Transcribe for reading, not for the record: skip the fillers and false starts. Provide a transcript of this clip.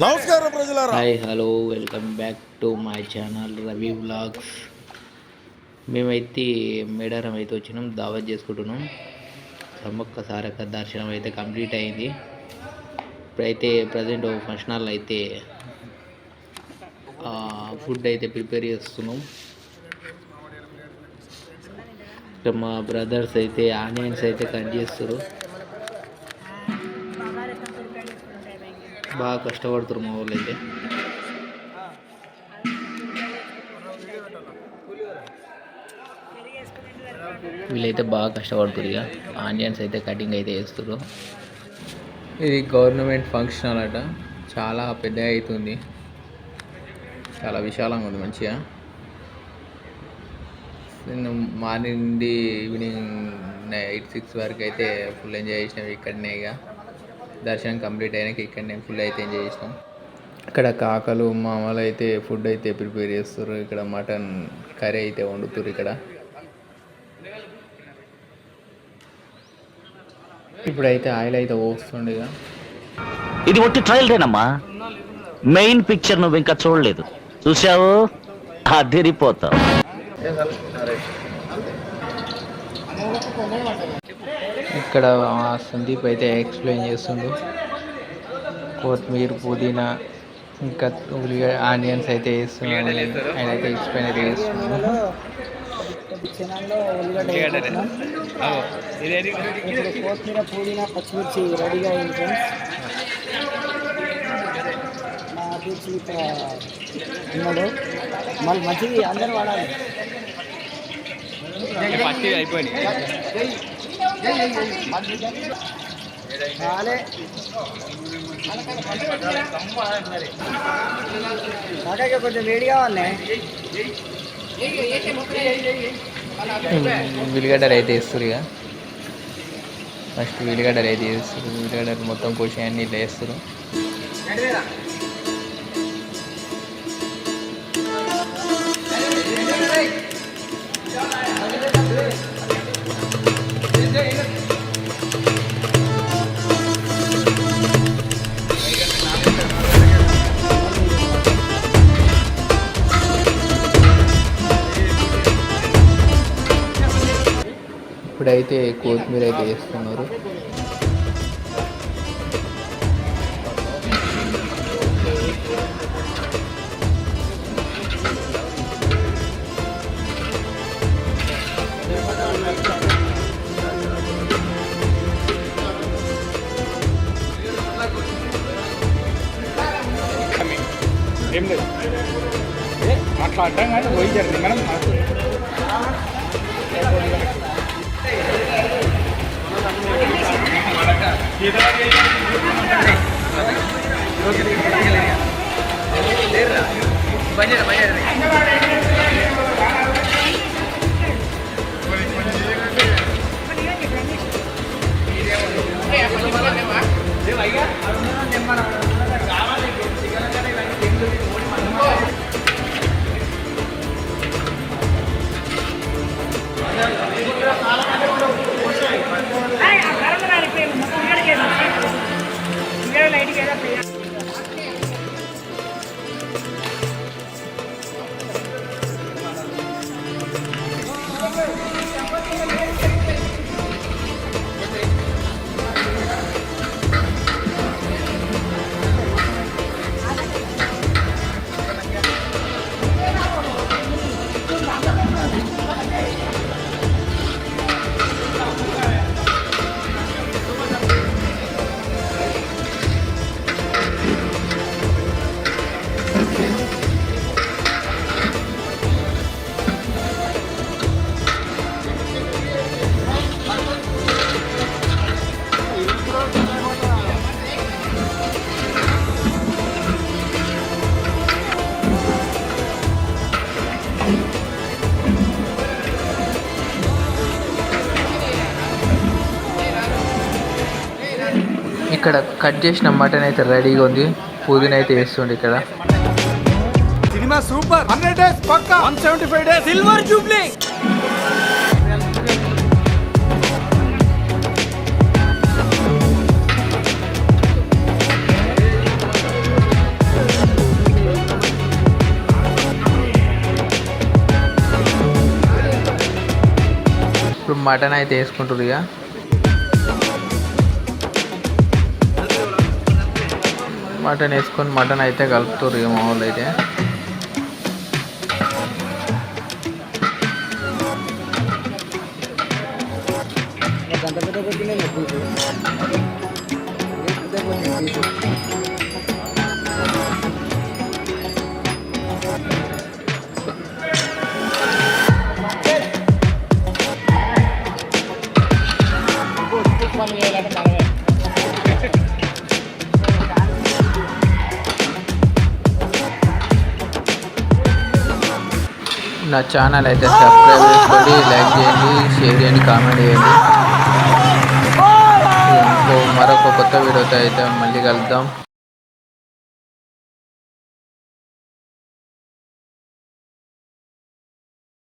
నమస్కారం ప్రజలారా. Hi hello welcome back to my channel Ravi vlogs. మేమైతే మేడారం అయితే వచ్చినాం, దావత్ చేసుకుంటున్నాం. సమ్మక్క సారక్క దర్శనం అయితే కంప్లీట్ అయింది. ఇప్పుడైతే ప్రజెంట్ ఫంక్షన్ హాల్ అయితే ఫుడ్ అయితే ప్రిపేర్ చేస్తున్నాం. ఇక్కడ మా బ్రదర్స్ అయితే ఆనియన్స్ అయితే కట్ చేస్తారు. బాగా కష్టపడుతారు మా వాళ్ళు అయితే. వీళ్ళైతే బాగా కష్టపడుతారు. ఇక ఆనియన్స్ అయితే కటింగ్ అయితే చేస్తారు. ఇది గవర్నమెంట్ ఫంక్షన్ హాల్ అట. చాలా పెద్దగా అవుతుంది, చాలా విశాలంగా ఉంది. మంచిగా మార్నింగ్ నుండి ఈవినింగ్ 8-6 వరకు అయితే ఫుల్ ఎంజాయ్ చేసినాం ఇక్కడనే. ఇక దర్శనం కంప్లీట్ అయినాక ఇక్కడనే ఫుల్ అయితే ఎంజాయ్ చేసినాం. ఇక్కడ కాకలు మామలు అయితే ఫుడ్ అయితే ప్రిపేర్ చేస్తారు. ఇక్కడ మటన్ కర్రీ అయితే వండుతారు. ఇక్కడ ఇప్పుడైతే ఆయిల్ అయితే పోస్తుండే. ఇది ఒట్టి ట్రయల్దేనమ్మా, మెయిన్ పిక్చర్ నువ్వు ఇంకా చూడలేదు. చూసావు అదిరిపోతావు. ఇక్కడ సందీప్ అయితే ఎక్స్ప్లెయిన్ చేస్తుండు. కొత్తిమీర, పుదీనా, ఇంకా ఉల్లిగడ్డ, ఆనియన్స్ అయితే వేస్తున్నాడు. ఆయన అయితే ఎక్స్ప్లెయిన్ అయితే చేస్తున్నాడు. కొత్తిమీర, పుదీనా, పచ్చిమిర్చి రెడీగా అయింది ఫ్రెండ్స్. మా అభిరుచి ఉన్నాడు. మళ్ళీ మంచిది అందరూ వాడాలి. కాకా కొంచెం వేడిగా ఉన్నాయి. ఉల్లిగడ్డలు అయితే వేస్తారు. ఇక ఫస్ట్ ఉల్లిగడ్డలు అయితే వేస్తారు. ఉల్లిగడ్డలు మొత్తం కోసి అన్ని ఇట్లా వేస్తారు. ఇప్పుడైతే కొత్తిమీర అయితే వేస్తున్నారు. ఏం లేదు మాట్లాడటం కానీ పోయి జరిగింది మనం. ఇక్కడ కట్ చేసిన మటన్ అయితే రెడీగా ఉంది. పుదీనా అయితే వేస్తుండే. ఇక్కడ సినిమా సూపర్. 100 days పక్కా, 175 days సిల్వర్ జూబ్లీ. మటన్ అయితే వేసుకుంటారు ఇక. మటన్ వేసుకొని మటన్ అయితే కలుపుతారు ఇక మా వాళ్ళు అయితే. గంట పెద్ద కొట్టినే పీసు నా ఛానల్ అయితే సబ్స్క్రైబ్ చేసుకోండి, లైక్ చేయండి, షేర్ చేయండి, కామెంట్ చేయండి. మరొక కొత్త వీడియోతో అయితే మళ్ళీ కలుద్దాం.